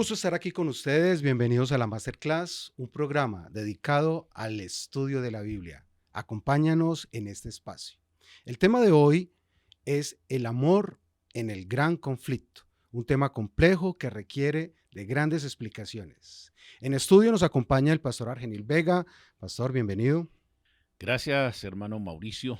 gusto estar aquí con ustedes. Bienvenidos a la Masterclass, un programa dedicado al estudio de la Biblia. Acompáñanos en este espacio. El tema de hoy es el amor en el gran conflicto, un tema complejo que requiere de grandes explicaciones. En estudio nos acompaña el pastor Argenil Vega. Pastor, bienvenido. Gracias, hermano Mauricio.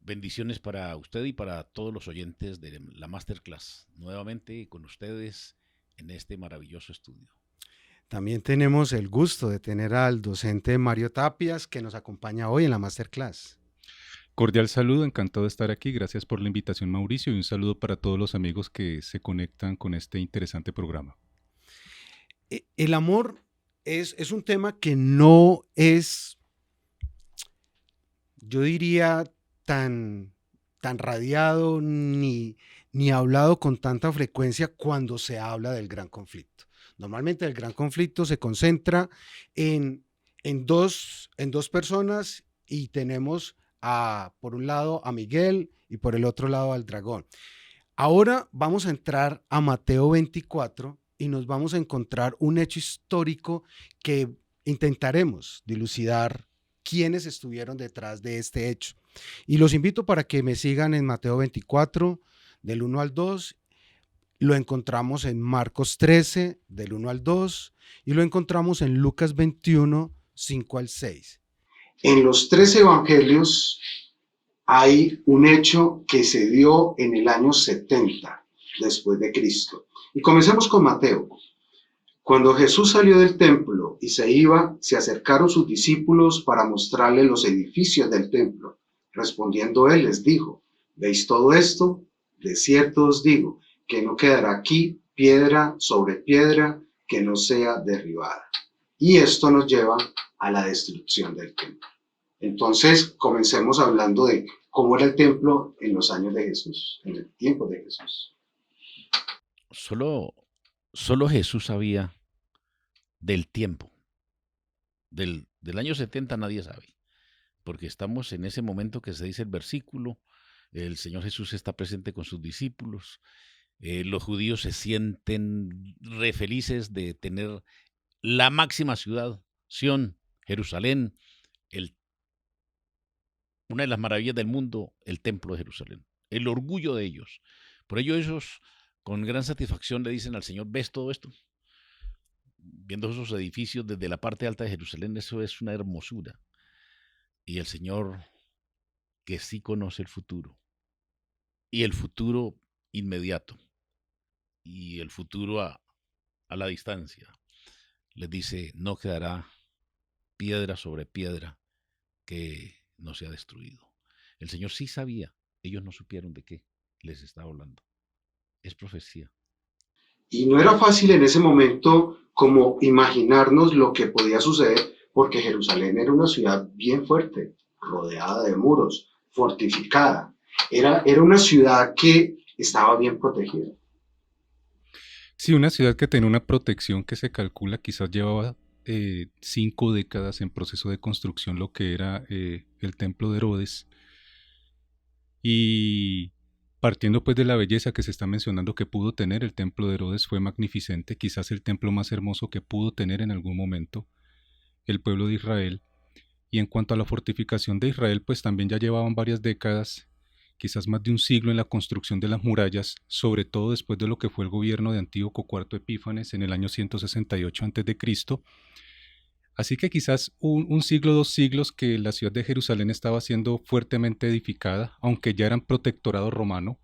Bendiciones para usted y para todos los oyentes de la Masterclass. Nuevamente con ustedes en este maravilloso estudio. También tenemos el gusto de tener al docente Mario Tapias, que nos acompaña hoy en la Masterclass. Cordial saludo, encantado de estar aquí. Gracias por la invitación, Mauricio, y un saludo para todos los amigos que se conectan con este interesante programa. El amor es un tema que no es, yo diría, tan radiado ni hablado con tanta frecuencia cuando se habla del gran conflicto. Normalmente el gran conflicto se concentra en, en dos personas y tenemos por un lado a Miguel y por el otro lado al dragón. Ahora vamos a entrar a Mateo 24 y nos vamos a encontrar un hecho histórico que intentaremos dilucidar quiénes estuvieron detrás de este hecho. Y los invito para que me sigan en Mateo 24, del 1 al 2. Lo encontramos en Marcos 13, del 1 al 2. Y lo encontramos en Lucas 21, 5 al 6. En los tres evangelios hay un hecho que se dio en el año 70 después de Cristo. Y comencemos con Mateo. Cuando Jesús salió del templo y se iba, se acercaron sus discípulos para mostrarle los edificios del templo. Respondiendo él les dijo: ¿veis todo esto? De cierto os digo que no quedará aquí piedra sobre piedra que no sea derribada. Y esto nos lleva a la destrucción del templo. Entonces, comencemos hablando de cómo era el templo en los años de Jesús, en el tiempo de Jesús. Solo Jesús sabía del tiempo. Del año 70 nadie sabe, porque estamos en ese momento que se dice el versículo. El Señor Jesús está presente con sus discípulos. Los judíos se sienten re felices de tener la máxima ciudad, Sión, Jerusalén, el una de las maravillas del mundo, el templo de Jerusalén, el orgullo de ellos. Por ello ellos con gran satisfacción le dicen al Señor: ¿ves todo esto? Viendo esos edificios desde la parte alta de Jerusalén, eso es una hermosura. Y el Señor, que sí conoce el futuro, y el futuro inmediato, y el futuro a la distancia, les dice: no quedará piedra sobre piedra que no sea destruido. El Señor sí sabía, ellos no supieron de qué les estaba hablando. Es profecía. Y no era fácil en ese momento como imaginarnos lo que podía suceder, porque Jerusalén era una ciudad bien fuerte, rodeada de muros, fortificada. Era una ciudad que estaba bien protegida. Sí, una ciudad que tenía una protección que se calcula quizás llevaba 5 décadas en proceso de construcción, lo que era el templo de Herodes. Y partiendo pues de la belleza que se está mencionando que pudo tener, el templo de Herodes fue magnificente, quizás el templo más hermoso que pudo tener en algún momento el pueblo de Israel. Y en cuanto a la fortificación de Israel, pues también ya llevaban varias décadas, quizás más de un siglo en la construcción de las murallas, sobre todo después de lo que fue el gobierno de Antíoco IV Epífanes en el año 168 a.C. Así que quizás un siglo, 2 siglos que la ciudad de Jerusalén estaba siendo fuertemente edificada, aunque ya eran protectorado romano,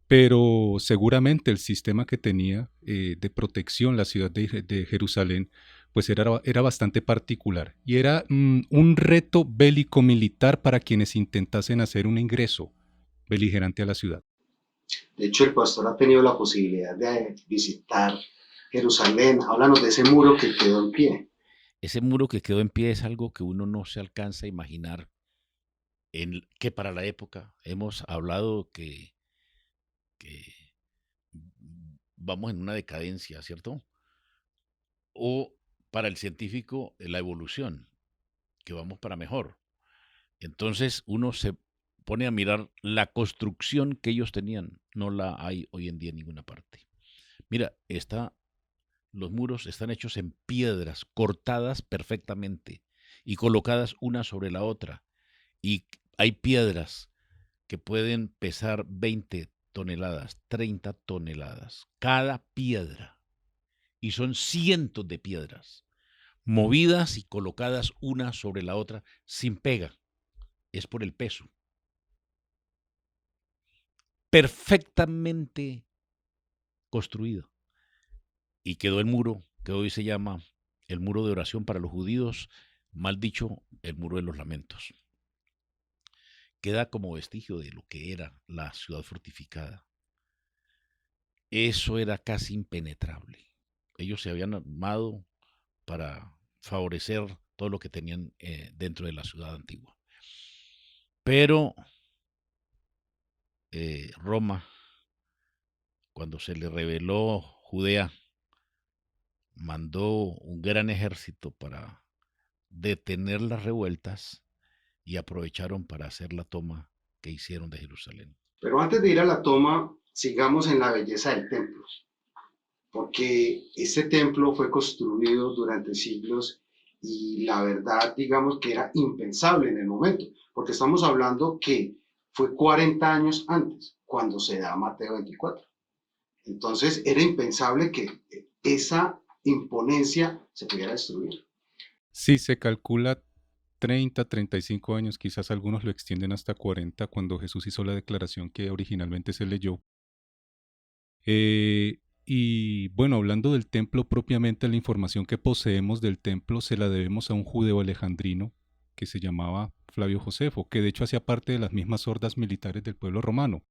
pero seguramente el sistema que tenía de protección la ciudad de Jerusalén pues era bastante particular y era un reto bélico militar para quienes intentasen hacer un ingreso beligerante a la ciudad. De hecho, el pastor ha tenido la posibilidad de visitar Jerusalén. Háblanos de ese muro que quedó en pie. Ese muro que quedó en pie es algo que uno no se alcanza a imaginar, que para la época hemos hablado que vamos en una decadencia, ¿cierto? O para el científico, la evolución, que vamos para mejor. Entonces uno se pone a mirar la construcción que ellos tenían, no la hay hoy en día en ninguna parte. Mira, está los muros están hechos en piedras, cortadas perfectamente y colocadas una sobre la otra. Y hay piedras que pueden pesar 20 toneladas, 30 toneladas, cada piedra. Y son cientos de piedras, movidas y colocadas una sobre la otra sin pega. Es por el peso. Perfectamente construido. Y quedó el muro que hoy se llama el muro de oración para los judíos, mal dicho, el muro de los lamentos. Queda como vestigio de lo que era la ciudad fortificada. Eso era casi impenetrable. Ellos se habían armado para favorecer todo lo que tenían dentro de la ciudad antigua. Pero Roma, cuando se le rebeló Judea, mandó un gran ejército para detener las revueltas y aprovecharon para hacer la toma que hicieron de Jerusalén. Pero antes de ir a la toma, sigamos en la belleza del templo, porque este templo fue construido durante siglos y la verdad, digamos que era impensable en el momento, porque estamos hablando que fue 40 años antes, cuando se da Mateo 24. Entonces era impensable que esa imponencia se pudiera destruir. Sí, se calcula 30, 35 años, quizás algunos lo extienden hasta 40, cuando Jesús hizo la declaración que originalmente se leyó. Y bueno, hablando del templo propiamente, la información que poseemos del templo se la debemos a un judeo alejandrino que se llamaba Flavio Josefo, que de hecho hacía parte de las mismas hordas militares del pueblo romano.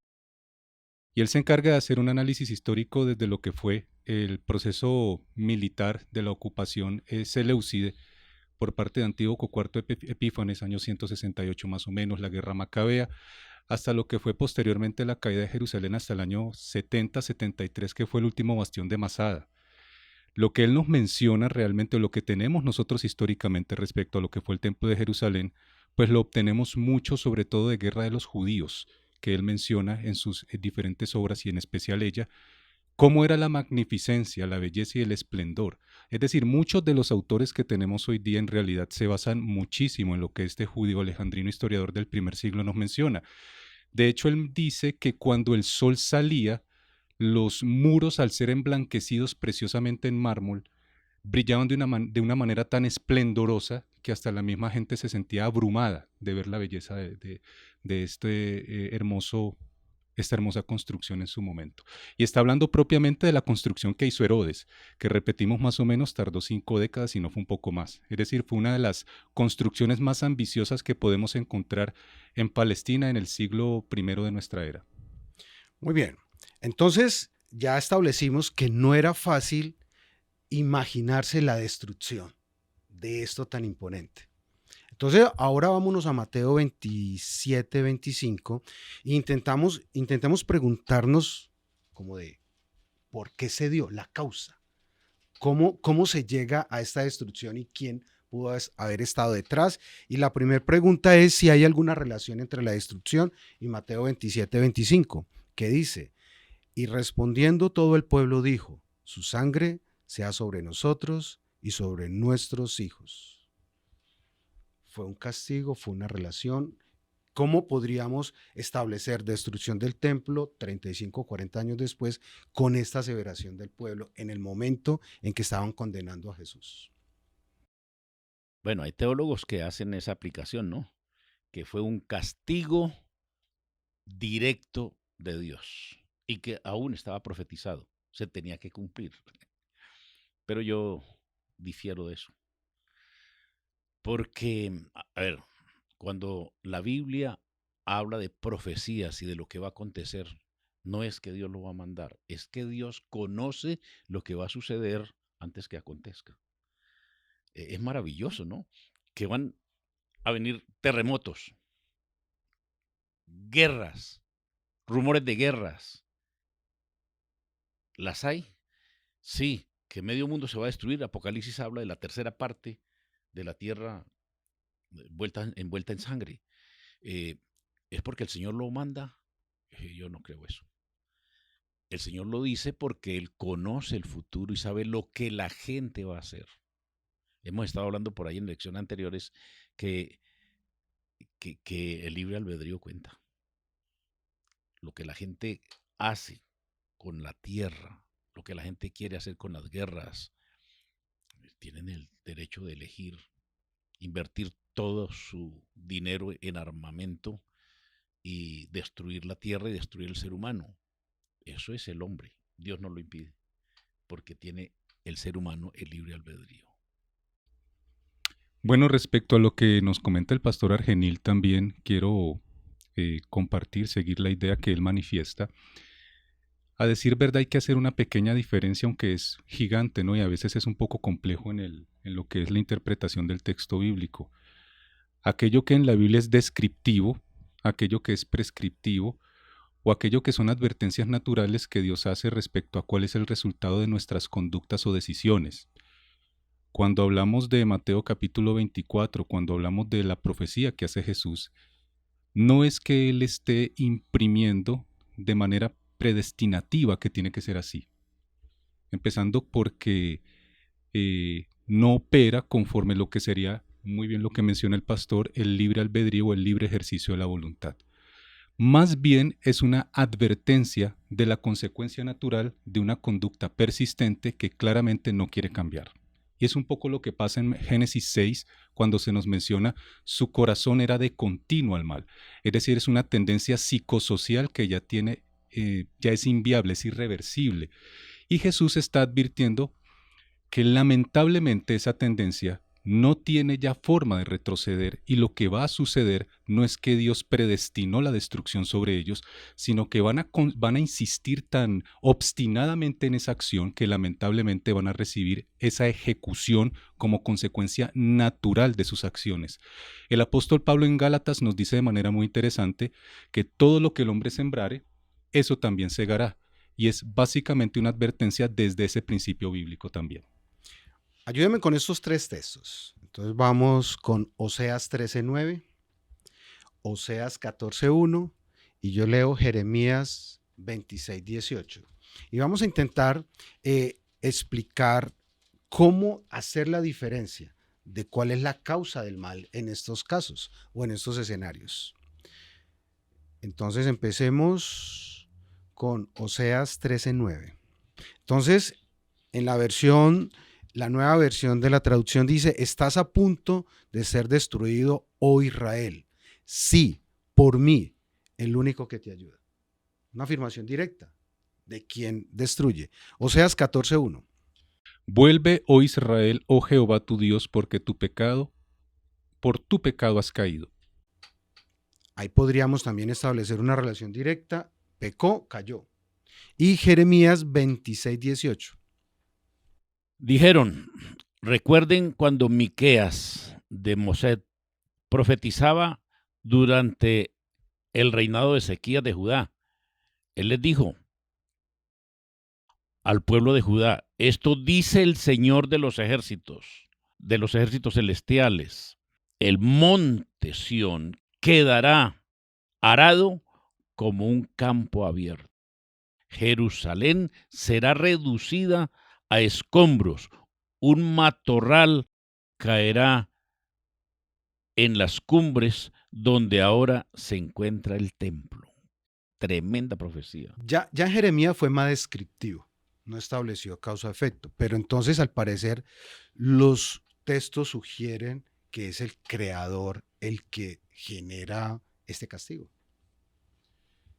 Y él se encarga de hacer un análisis histórico desde lo que fue el proceso militar de la ocupación seleucide por parte de Antíoco IV Epífanes, año 168 más o menos, la guerra macabea, hasta lo que fue posteriormente la caída de Jerusalén hasta el año 70-73, que fue el último bastión de Masada. Lo que él nos menciona realmente, lo que tenemos nosotros históricamente respecto a lo que fue el templo de Jerusalén, pues lo obtenemos mucho sobre todo de Guerra de los Judíos, que él menciona en sus diferentes obras y en especial ella, cómo era la magnificencia, la belleza y el esplendor. Es decir, muchos de los autores que tenemos hoy día en realidad se basan muchísimo en lo que este judío alejandrino historiador del primer siglo nos menciona. De hecho, él dice que cuando el sol salía, los muros, al ser emblanquecidos preciosamente en mármol, brillaban de una manera tan esplendorosa que hasta la misma gente se sentía abrumada de ver la belleza de esta hermosa construcción en su momento. Y está hablando propiamente de la construcción que hizo Herodes, que repetimos más o menos tardó 5 décadas y no fue un poco más. Es decir, fue una de las construcciones más ambiciosas que podemos encontrar en Palestina en el siglo I de nuestra era. Muy bien, entonces ya establecimos que no era fácil imaginarse la destrucción de esto tan imponente. Entonces, ahora vámonos a Mateo 27, 25 e intentamos preguntarnos como de por qué se dio la causa, cómo se llega a esta destrucción y quién pudo haber estado detrás. Y la primera pregunta es si hay alguna relación entre la destrucción y Mateo 27, 25, que dice, y respondiendo todo el pueblo dijo, su sangre sea sobre nosotros y sobre nuestros hijos. Fue un castigo, fue una relación. ¿Cómo podríamos establecer destrucción del templo 35 40 años después con esta aseveración del pueblo en el momento en que estaban condenando a Jesús? Bueno, hay teólogos que hacen esa aplicación, ¿no? Que fue un castigo directo de Dios y que aún estaba profetizado, se tenía que cumplir. Pero yo difiero de eso. Porque, a ver, cuando la Biblia habla de profecías y de lo que va a acontecer, no es que Dios lo va a mandar, es que Dios conoce lo que va a suceder antes que acontezca. Es maravilloso, ¿no? Que van a venir terremotos, guerras, rumores de guerras. ¿Las hay? Sí, que medio mundo se va a destruir. Apocalipsis habla de la tercera parte de la tierra envuelta en sangre. ¿Es porque el Señor lo manda? Yo no creo eso. El Señor lo dice porque Él conoce el futuro y sabe lo que la gente va a hacer. Hemos estado hablando por ahí en lecciones anteriores que el libre albedrío cuenta. Lo que la gente hace con la tierra, lo que la gente quiere hacer con las guerras, tienen el derecho de elegir, invertir todo su dinero en armamento y destruir la tierra y destruir el ser humano. Eso es el hombre. Dios no lo impide, porque tiene el ser humano el libre albedrío. Bueno, respecto a lo que nos comenta el pastor Argenil, también quiero compartir, seguir la idea que él manifiesta. A decir verdad, hay que hacer una pequeña diferencia, aunque es gigante, ¿no? Y a veces es un poco complejo en lo que es la interpretación del texto bíblico. Aquello que en la Biblia es descriptivo, aquello que es prescriptivo, o aquello que son advertencias naturales que Dios hace respecto a cuál es el resultado de nuestras conductas o decisiones. Cuando hablamos de Mateo capítulo 24, cuando hablamos de la profecía que hace Jesús, no es que Él esté imprimiendo de manera predestinativa que tiene que ser así. Empezando porque no opera conforme lo que sería, muy bien lo que menciona el pastor, el libre albedrío o el libre ejercicio de la voluntad. Más bien es una advertencia de la consecuencia natural de una conducta persistente que claramente no quiere cambiar. Y es un poco lo que pasa en Génesis 6 cuando se nos menciona su corazón era de continuo al mal. Es decir, es una tendencia psicosocial que ya tiene, ya es inviable, es irreversible. Y Jesús está advirtiendo que lamentablemente esa tendencia no tiene ya forma de retroceder y lo que va a suceder no es que Dios predestinó la destrucción sobre ellos, sino que van a insistir tan obstinadamente en esa acción que lamentablemente van a recibir esa ejecución como consecuencia natural de sus acciones. El apóstol Pablo en Gálatas nos dice de manera muy interesante que todo lo que el hombre sembrare, eso también segará. Y es básicamente una advertencia desde ese principio bíblico también. Ayúdeme con estos tres textos. Entonces vamos con Oseas 13:9, Oseas 14:1 y yo leo Jeremías 26:18. Y vamos a intentar explicar cómo hacer la diferencia de cuál es la causa del mal en estos casos o en estos escenarios. Entonces empecemos con Oseas 13:9. Entonces, en la nueva versión de la traducción dice: estás a punto de ser destruido, oh Israel. Sí, por mí, el único que te ayuda. Una afirmación directa de quien destruye. Oseas 14:1. Vuelve, oh Israel, oh Jehová tu Dios, porque por tu pecado has caído. Ahí podríamos también establecer una relación directa. Pecó, cayó. Y Jeremías 26:18. Dijeron, recuerden cuando Miqueas de Moset profetizaba durante el reinado de Ezequías de Judá. Él les dijo al pueblo de Judá: esto dice el Señor de los ejércitos celestiales. El monte Sión quedará arado como un campo abierto. Jerusalén será reducida a escombros, un matorral caerá en las cumbres donde ahora se encuentra el templo. Tremenda profecía. Ya Jeremías fue más descriptivo, no estableció causa-efecto, pero entonces al parecer los textos sugieren que es el creador el que genera este castigo.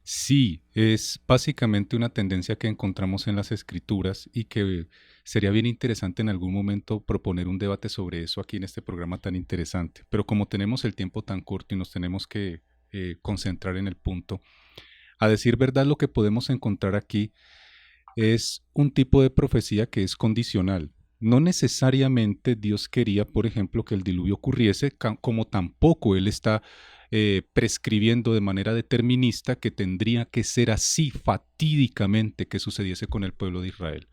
Sí, es básicamente una tendencia que encontramos en las escrituras y que sería bien interesante en algún momento proponer un debate sobre eso aquí en este programa tan interesante. Pero como tenemos el tiempo tan corto y nos tenemos que concentrar en el punto, a decir verdad, lo que podemos encontrar aquí es un tipo de profecía que es condicional. No necesariamente Dios quería, por ejemplo, que el diluvio ocurriese, como tampoco Él está prescribiendo de manera determinista que tendría que ser así fatídicamente que sucediese con el pueblo de Israel.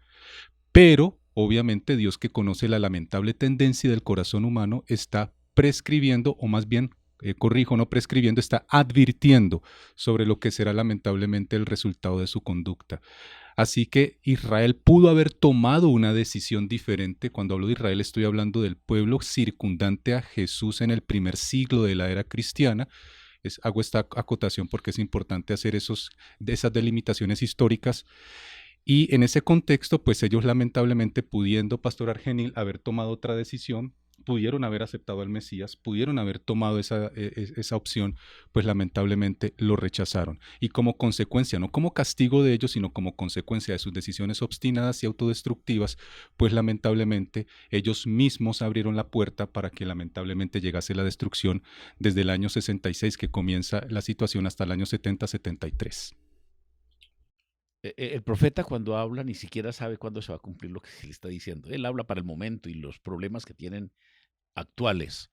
Pero, obviamente, Dios, que conoce la lamentable tendencia del corazón humano, está prescribiendo o más bien corrijo, no prescribiendo, está advirtiendo sobre lo que será lamentablemente el resultado de su conducta. Así que Israel pudo haber tomado una decisión diferente. Cuando hablo de Israel estoy hablando del pueblo circundante a Jesús en el primer siglo de la era cristiana. Hago esta acotación porque es importante hacer esas delimitaciones históricas. Y en ese contexto, pues ellos lamentablemente, pudiendo, Pastor Argenil, haber tomado otra decisión, pudieron haber aceptado al Mesías, pudieron haber tomado esa opción, pues lamentablemente lo rechazaron. Y como consecuencia, no como castigo de ellos, sino como consecuencia de sus decisiones obstinadas y autodestructivas, pues lamentablemente ellos mismos abrieron la puerta para que lamentablemente llegase la destrucción desde el año 66, que comienza la situación, hasta el año 70-73. El profeta, cuando habla, ni siquiera sabe cuándo se va a cumplir lo que se le está diciendo. Él habla para el momento y los problemas que tienen actuales,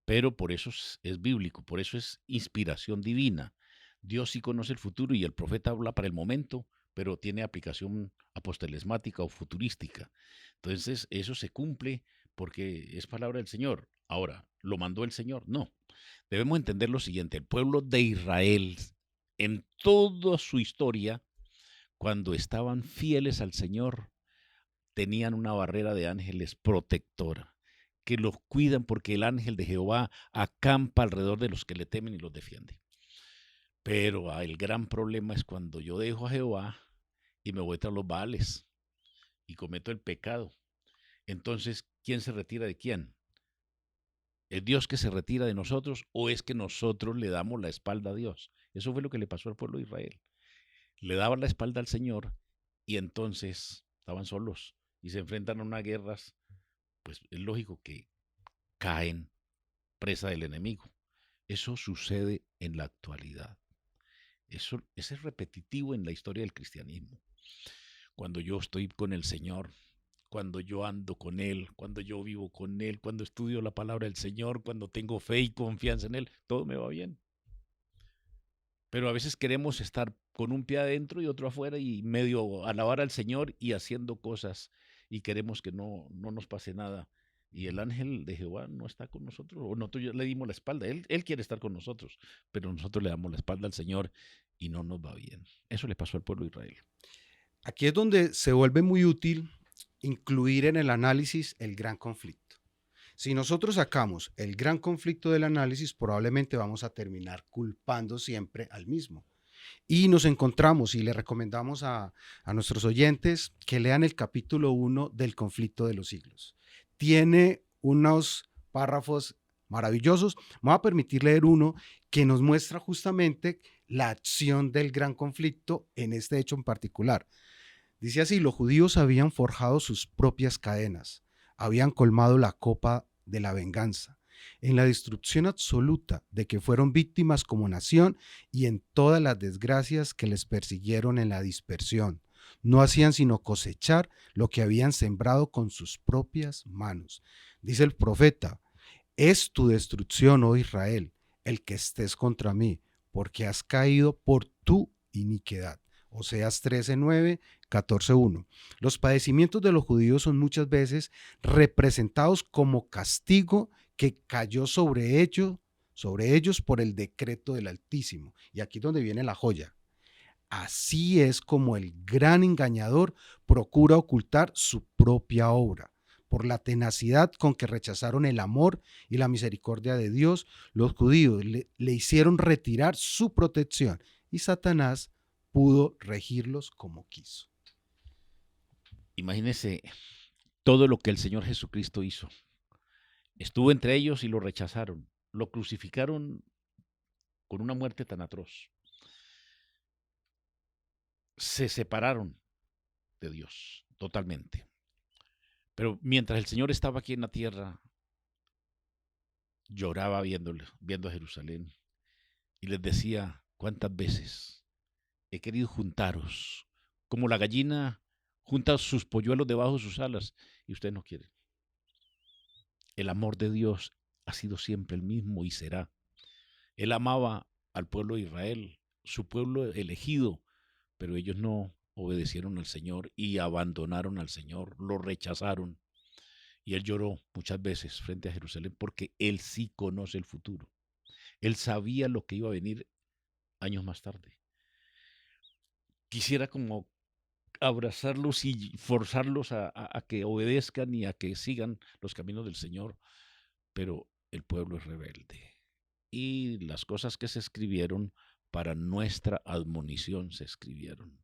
pero por eso es bíblico, por eso es inspiración divina. Dios sí conoce el futuro y el profeta habla para el momento, pero tiene aplicación apostelesmática o futurística. Entonces, eso se cumple porque es palabra del Señor. Ahora, ¿lo mandó el Señor? No. Debemos entender lo siguiente: el pueblo de Israel, en toda su historia, cuando estaban fieles al Señor, tenían una barrera de ángeles protectora, que los cuidan, porque el ángel de Jehová acampa alrededor de los que le temen y los defiende. Pero el gran problema es cuando yo dejo a Jehová y me voy tras los Baales y cometo el pecado. Entonces, ¿quién se retira de quién? ¿Es Dios que se retira de nosotros o es que nosotros le damos la espalda a Dios? Eso fue lo que le pasó al pueblo de Israel. Le daban la espalda al Señor y entonces estaban solos y se enfrentan a unas guerras. Pues es lógico que caen presa del enemigo. Eso sucede en la actualidad. Eso es repetitivo en la historia del cristianismo. Cuando yo estoy con el Señor, cuando yo ando con Él, cuando yo vivo con Él, cuando estudio la palabra del Señor, cuando tengo fe y confianza en Él, todo me va bien. Pero a veces queremos estar con un pie adentro y otro afuera y medio alabar al Señor y haciendo cosas y queremos que no nos pase nada. Y el ángel de Jehová no está con nosotros, o nosotros le dimos la espalda. Él quiere estar con nosotros, pero nosotros le damos la espalda al Señor y no nos va bien. Eso le pasó al pueblo de Israel. Aquí es donde se vuelve muy útil incluir en el análisis el gran conflicto. Si nosotros sacamos el gran conflicto del análisis, probablemente vamos a terminar culpando siempre al mismo. Y nos encontramos, y le recomendamos a nuestros oyentes que lean el capítulo 1 del conflicto de los siglos. Tiene unos párrafos maravillosos. Me voy a permitir leer uno que nos muestra justamente la acción del gran conflicto en este hecho en particular. Dice así: los judíos habían forjado sus propias cadenas, habían colmado la copa de la venganza, en la destrucción absoluta de que fueron víctimas como nación y en todas las desgracias que les persiguieron en la dispersión. No hacían sino cosechar lo que habían sembrado con sus propias manos. Dice el profeta: es tu destrucción, oh Israel, el que estés contra mí, porque has caído por tu iniquidad. Oseas 13:9, 14:1. Los padecimientos de los judíos son muchas veces representados como castigo que cayó sobre ellos por el decreto del Altísimo. Y aquí es donde viene la joya. Así es como el gran engañador procura ocultar su propia obra. Por la tenacidad con que rechazaron el amor y la misericordia de Dios, los judíos le hicieron retirar su protección y Satanás pudo regirlos como quiso. Imagínense todo lo que el Señor Jesucristo hizo. Estuvo entre ellos y lo rechazaron. Lo crucificaron con una muerte tan atroz. Se separaron de Dios totalmente. Pero mientras el Señor estaba aquí en la tierra, lloraba viendo a Jerusalén y les decía: ¿cuántas veces he querido juntaros, como la gallina junta sus polluelos debajo de sus alas, y ustedes no quieren? El amor de Dios ha sido siempre el mismo y será. Él amaba al pueblo de Israel, su pueblo elegido, pero ellos no obedecieron al Señor y abandonaron al Señor, lo rechazaron. Y Él lloró muchas veces frente a Jerusalén porque Él sí conoce el futuro. Él sabía lo que iba a venir años más tarde. Quisiera como abrazarlos y forzarlos a que obedezcan y a que sigan los caminos del Señor, pero el pueblo es rebelde. Y las cosas que se escribieron para nuestra admonición se escribieron.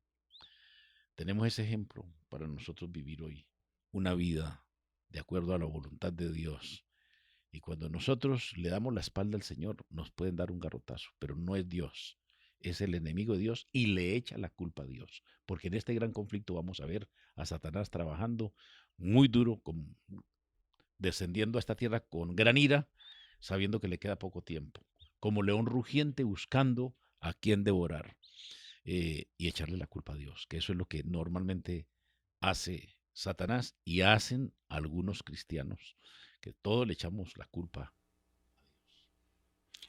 Tenemos ese ejemplo para nosotros vivir hoy, una vida de acuerdo a la voluntad de Dios. Y cuando nosotros le damos la espalda al Señor, nos pueden dar un garrotazo, pero no es Dios, es el enemigo de Dios y le echa la culpa a Dios. Porque en este gran conflicto vamos a ver a Satanás trabajando muy duro, descendiendo a esta tierra con gran ira, sabiendo que le queda poco tiempo, como león rugiente buscando a quien devorar, y echarle la culpa a Dios, que eso es lo que normalmente hace Satanás y hacen algunos cristianos, que todos le echamos la culpa.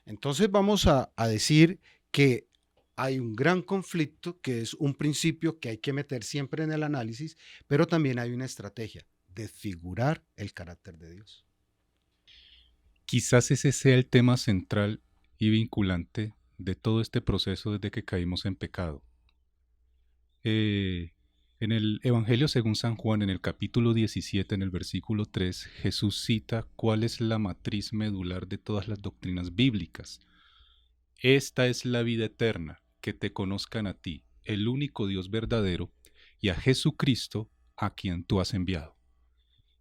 Entonces vamos a decir que hay un gran conflicto, que es un principio que hay que meter siempre en el análisis, pero también hay una estrategia, desfigurar el carácter de Dios. Quizás ese sea el tema central y vinculante de todo este proceso desde que caímos en pecado. En el Evangelio según San Juan, en el capítulo 17, en el versículo 3, Jesús cita cuál es la matriz medular de todas las doctrinas bíblicas. Esta es la vida eterna, que te conozcan a ti, el único Dios verdadero, y a Jesucristo, a quien tú has enviado.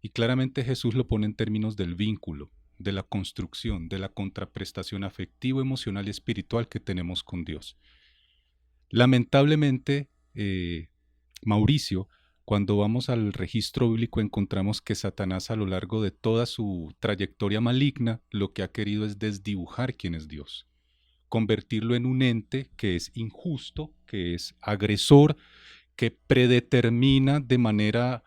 Y claramente Jesús lo pone en términos del vínculo, de la construcción, de la contraprestación afectivo, emocional y espiritual que tenemos con Dios. Lamentablemente, Mauricio, cuando vamos al registro bíblico encontramos que Satanás a lo largo de toda su trayectoria maligna lo que ha querido es desdibujar quién es Dios, convertirlo en un ente que es injusto, que es agresor, que predetermina de manera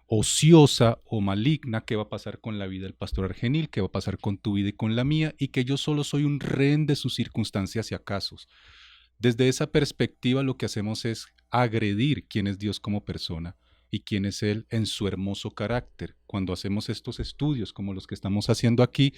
ociosa o maligna qué va a pasar con la vida del pastor Argenil, qué va a pasar con tu vida y con la mía, y que yo solo soy un rehén de sus circunstancias y acasos. Desde esa perspectiva lo que hacemos es agredir quién es Dios como persona y quién es Él en su hermoso carácter. Cuando hacemos estos estudios como los que estamos haciendo aquí,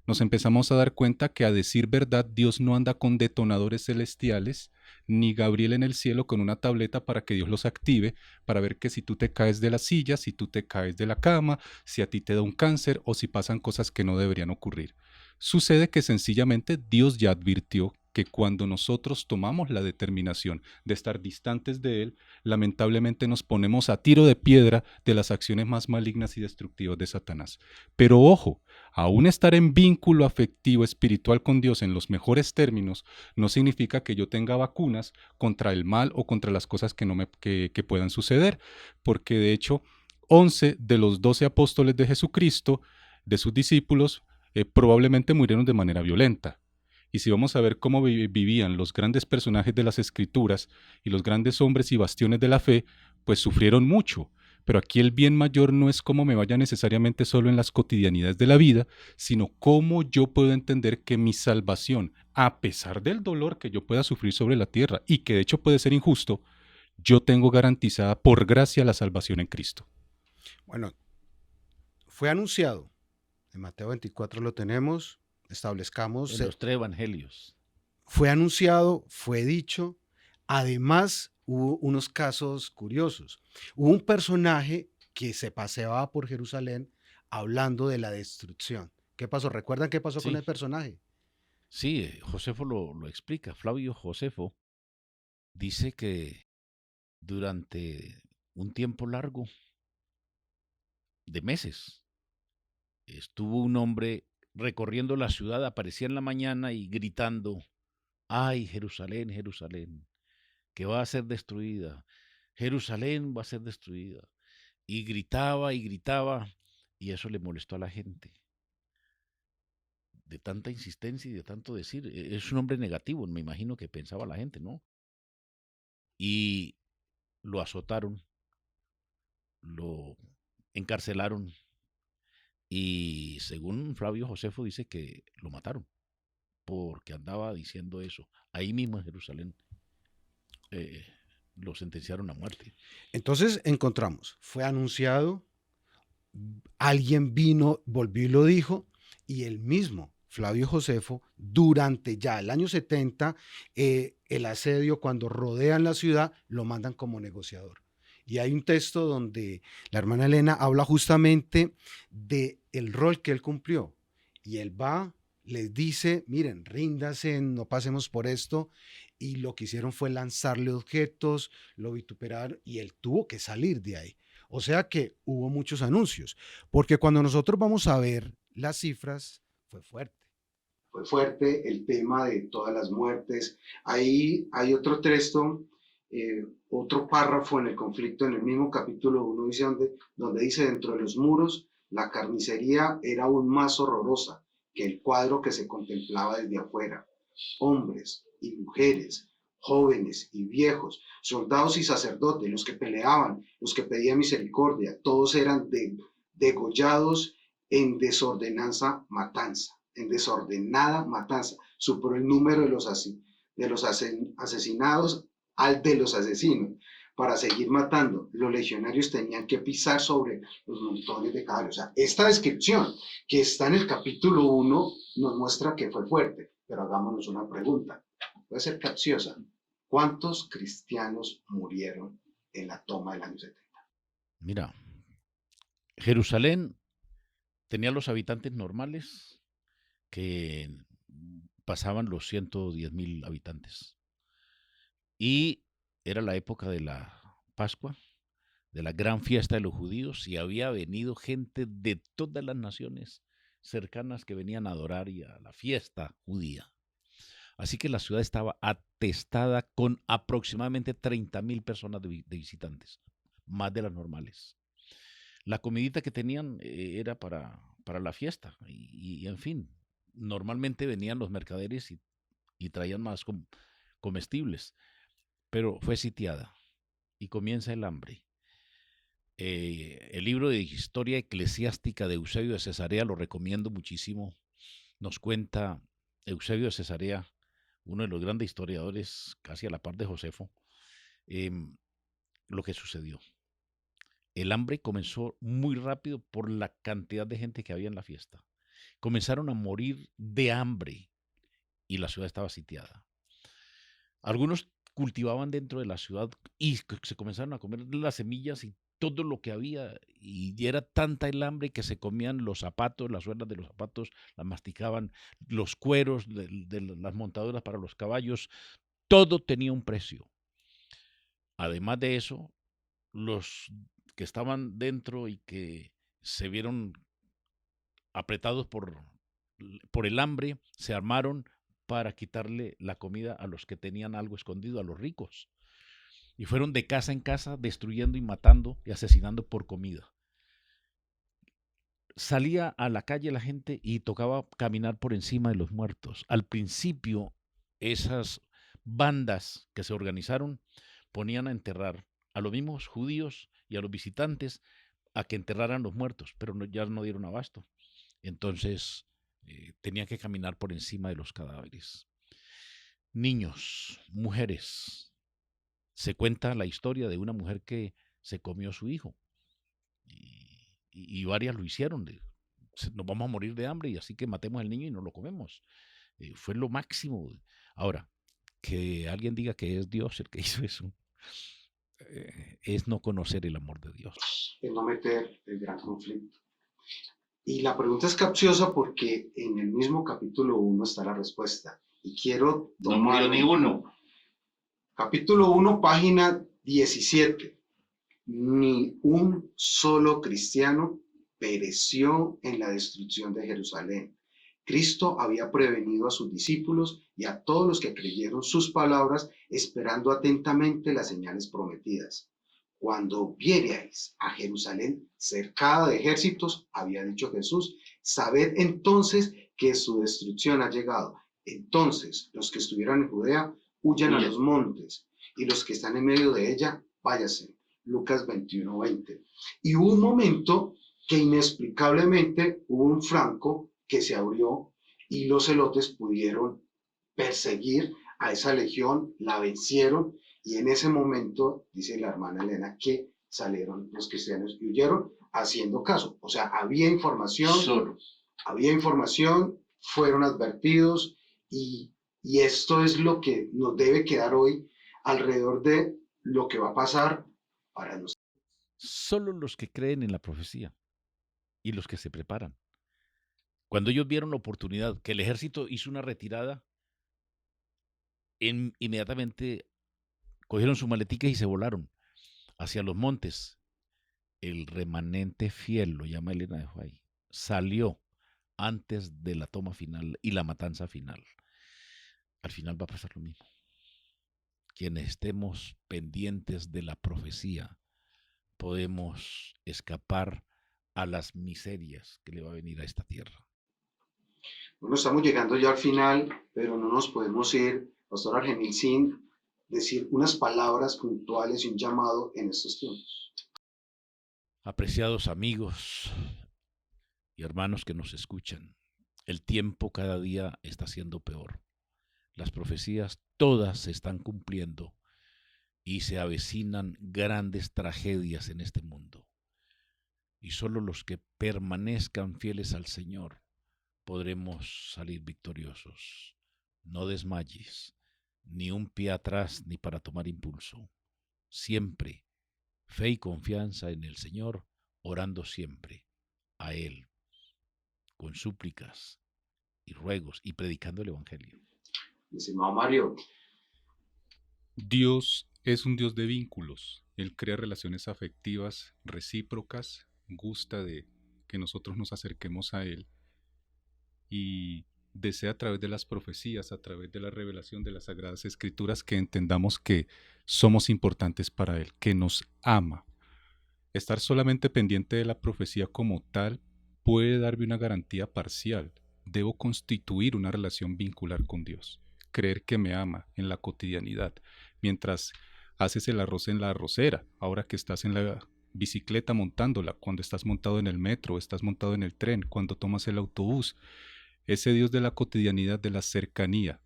nos empezamos a dar cuenta que, a decir verdad, Dios no anda con detonadores celestiales, ni Gabriel en el cielo con una tableta para que Dios los active, para ver que si tú te caes de la silla, si tú te caes de la cama, si a ti te da un cáncer o si pasan cosas que no deberían ocurrir. Sucede que sencillamente Dios ya advirtió que cuando nosotros tomamos la determinación de estar distantes de Él, lamentablemente nos ponemos a tiro de piedra de las acciones más malignas y destructivas de Satanás. Pero ojo, aún estar en vínculo afectivo espiritual con Dios en los mejores términos no significa que yo tenga vacunas contra el mal o contra las cosas que puedan suceder, porque de hecho 11 de los 12 apóstoles de Jesucristo, de sus discípulos, probablemente murieron de manera violenta. Y si vamos a ver cómo vivían los grandes personajes de las Escrituras y los grandes hombres y bastiones de la fe, pues sufrieron mucho. Pero aquí el bien mayor no es cómo me vaya necesariamente solo en las cotidianidades de la vida, sino cómo yo puedo entender que mi salvación, a pesar del dolor que yo pueda sufrir sobre la tierra y que de hecho puede ser injusto, yo tengo garantizada por gracia la salvación en Cristo. Bueno, fue anunciado, en Mateo 24 lo tenemos, establezcamos. En los 3 evangelios. Fue anunciado, fue dicho. Además, hubo unos casos curiosos. Hubo un personaje que se paseaba por Jerusalén hablando de la destrucción. ¿Qué pasó? ¿Recuerdan qué pasó con el personaje? Sí, Josefo lo explica. Flavio Josefo dice que durante un tiempo largo, de meses, estuvo un hombre recorriendo la ciudad, aparecía en la mañana y gritando: ¡ay, Jerusalén, Jerusalén, que va a ser destruida! Jerusalén va a ser destruida. Y gritaba, y eso le molestó a la gente. De tanta insistencia y de tanto decir, es un hombre negativo, me imagino que pensaba la gente, ¿no? Y lo azotaron, lo encarcelaron, y según Flavio Josefo dice que lo mataron porque andaba diciendo eso. Ahí mismo en Jerusalén lo sentenciaron a muerte. Entonces encontramos, fue anunciado, alguien vino, volvió y lo dijo, y él mismo Flavio Josefo, durante ya el año 70, el asedio, cuando rodean la ciudad, lo mandan como negociador. Y hay un texto donde la hermana Elena habla justamente de el rol que él cumplió. Y él va, les dice, miren, ríndanse, no pasemos por esto. Y lo que hicieron fue lanzarle objetos, lo vituperaron y él tuvo que salir de ahí. O sea que hubo muchos anuncios, porque cuando nosotros vamos a ver las cifras, fue fuerte. Fue fuerte el tema de todas las muertes. Ahí hay otro texto, otro párrafo en el conflicto, en el mismo capítulo 1, dice donde dice, dentro de los muros, la carnicería era aún más horrorosa que el cuadro que se contemplaba desde afuera. Hombres y mujeres, jóvenes y viejos, soldados y sacerdotes, los que peleaban, los que pedían misericordia, todos eran degollados en desordenada matanza. Superó el número de los asesinados al de los asesinos. Para seguir matando, los legionarios tenían que pisar sobre los montones de cadáveres. O sea, esta descripción que está en el capítulo 1 nos muestra que fue fuerte, pero hagámonos una pregunta, puede ser capciosa. ¿Cuántos cristianos murieron en la toma del año 70? Mira, Jerusalén tenía los habitantes normales que pasaban los 110,000 habitantes. Y era la época de la Pascua, de la gran fiesta de los judíos, y había venido gente de todas las naciones cercanas que venían a adorar y a la fiesta judía. Así que la ciudad estaba atestada con aproximadamente 30,000 personas de visitantes, más de las normales. La comidita que tenían era para la fiesta y en fin, normalmente venían los mercaderes y traían más comestibles, pero fue sitiada y comienza el hambre. El libro de Historia Eclesiástica de Eusebio de Cesarea lo recomiendo muchísimo. Nos cuenta Eusebio de Cesarea, uno de los grandes historiadores, casi a la par de Josefo, lo que sucedió. El hambre comenzó muy rápido por la cantidad de gente que había en la fiesta. Comenzaron a morir de hambre y la ciudad estaba sitiada. Algunos cultivaban dentro de la ciudad y se comenzaron a comer las semillas y todo lo que había, y era tanta el hambre que se comían los zapatos, las suelas de los zapatos, las masticaban, los cueros de las montaduras para los caballos, todo tenía un precio. Además de eso, los que estaban dentro y que se vieron apretados por el hambre, se armaron para quitarle la comida a los que tenían algo escondido, a los ricos. Y fueron de casa en casa destruyendo y matando y asesinando por comida. Salía a la calle la gente y tocaba caminar por encima de los muertos. Al principio, esas bandas que se organizaron ponían a enterrar a los mismos judíos y a los visitantes a que enterraran los muertos, pero ya no dieron abasto. Entonces, tenían que caminar por encima de los cadáveres. Niños, mujeres. Se cuenta la historia de una mujer que se comió a su hijo y varias lo hicieron. Nos vamos a morir de hambre y así que matemos al niño y nos lo comemos. Fue lo máximo. Ahora, que alguien diga que es Dios el que hizo eso, es no conocer el amor de Dios. Es no meter el gran conflicto. Y la pregunta es capciosa porque en el mismo capítulo 1 está la respuesta. Y quiero tomar... No murió ni uno. Capítulo 1, página 17. Ni un solo cristiano pereció en la destrucción de Jerusalén. Cristo había prevenido a sus discípulos y a todos los que creyeron sus palabras, esperando atentamente las señales prometidas. Cuando viereis a Jerusalén cercada de ejércitos, había dicho Jesús, sabed entonces que su destrucción ha llegado. Entonces los que estuvieran en Judea huyan a los montes, y los que están en medio de ella, váyanse. Lucas 21:20. Y hubo un momento que inexplicablemente hubo un flanco que se abrió y los celotes pudieron perseguir a esa legión, la vencieron, y en ese momento, dice la hermana Elena, que salieron los cristianos y huyeron haciendo caso. O sea, había información fueron advertidos y esto es lo que nos debe quedar hoy alrededor de lo que va a pasar para nosotros. Solo los que creen en la profecía y los que se preparan. Cuando ellos vieron la oportunidad, que el ejército hizo una retirada, inmediatamente cogieron sus maleticas y se volaron hacia los montes. El remanente fiel, lo llama Elena de White, salió antes de la toma final y la matanza final. Al final va a pasar lo mismo. Quienes estemos pendientes de la profecía, podemos escapar a las miserias que le va a venir a esta tierra. Bueno, estamos llegando ya al final, pero no nos podemos ir, Pastor Argemil, sin decir unas palabras puntuales y un llamado en estos tiempos. Apreciados amigos y hermanos que nos escuchan, el tiempo cada día está siendo peor. Las profecías todas se están cumpliendo y se avecinan grandes tragedias en este mundo. Y solo los que permanezcan fieles al Señor podremos salir victoriosos. No desmayes, ni un pie atrás ni para tomar impulso. Siempre fe y confianza en el Señor, orando siempre a Él, con súplicas y ruegos y predicando el Evangelio. Estimado Mario. Dios es un Dios de vínculos. Él crea relaciones afectivas recíprocas, gusta de que nosotros nos acerquemos a Él y desea a través de las profecías, a través de la revelación de las Sagradas Escrituras, que entendamos que somos importantes para Él, que nos ama. Estar solamente pendiente de la profecía como tal puede darme una garantía parcial. Debo constituir una relación vincular con Dios, creer que me ama en la cotidianidad, mientras haces el arroz en la arrocera, ahora que estás en la bicicleta montándola, cuando estás montado en el metro, estás montado en el tren, cuando tomas el autobús. Ese Dios de la cotidianidad, de la cercanía,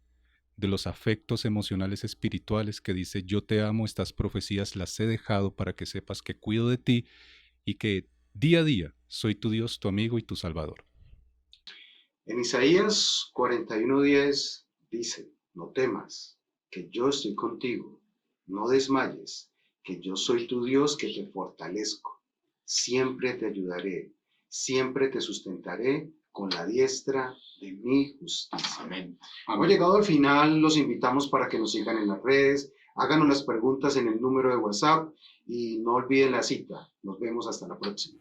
de los afectos emocionales espirituales que dice: yo te amo, estas profecías las he dejado para que sepas que cuido de ti y que día a día soy tu Dios, tu amigo y tu Salvador. En Isaías 41:10 dice: no temas, que yo estoy contigo, no desmayes, que yo soy tu Dios que te fortalezco, siempre te ayudaré, siempre te sustentaré con la diestra de mi justicia. Amén. Hemos llegado al final, los invitamos para que nos sigan en las redes, háganos las preguntas en el número de WhatsApp y no olviden la cita. Nos vemos hasta la próxima.